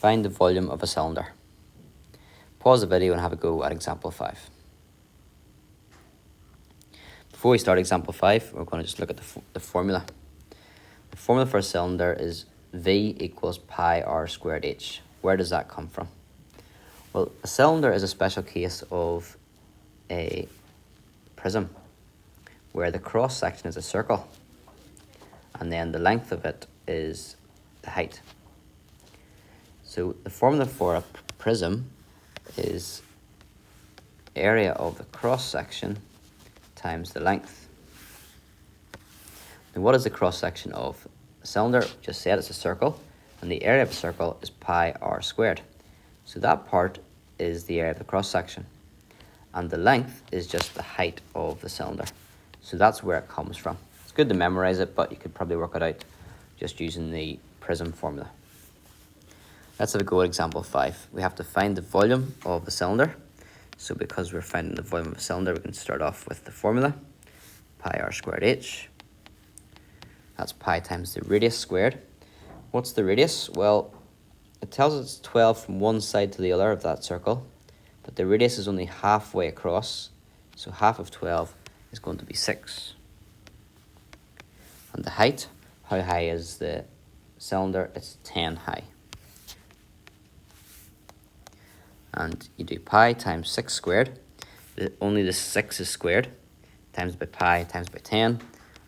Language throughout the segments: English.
Find the volume of a cylinder. Pause the video and have a go at example 5. Before we start example 5, we're going to just look at the formula. The formula for a cylinder is V equals pi r squared h. Where does that come from? Well, a cylinder is a special case of a prism where the cross section is a circle and then the length of it is the height. So the formula for a prism is area of the cross section times the length. Now what is the cross section of a cylinder? Just said it's a circle, and the area of a circle is pi r squared. So that part is the area of the cross section, and the length is just the height of the cylinder. So that's where it comes from. It's good to memorize it, but you could probably work it out just using the prism formula. Let's have a go at example 5. We have to find the volume of the cylinder. So because we're finding the volume of a cylinder, we can start off with the formula, pi r squared h. That's pi times the radius squared. What's the radius? Well, it tells us it's 12 from one side to the other of that circle, but the radius is only halfway across, so half of 12 is going to be 6. And the height, how high is the cylinder? It's 10 high. And you do pi times 6 squared. Only the 6 is squared, times by pi times by 10,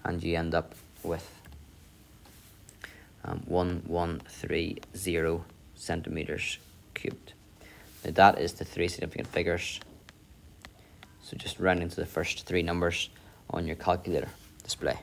and you end up with 1130 centimeters cubed. Now that is the 3 significant figures. So just rounding to the first 3 numbers on your calculator display.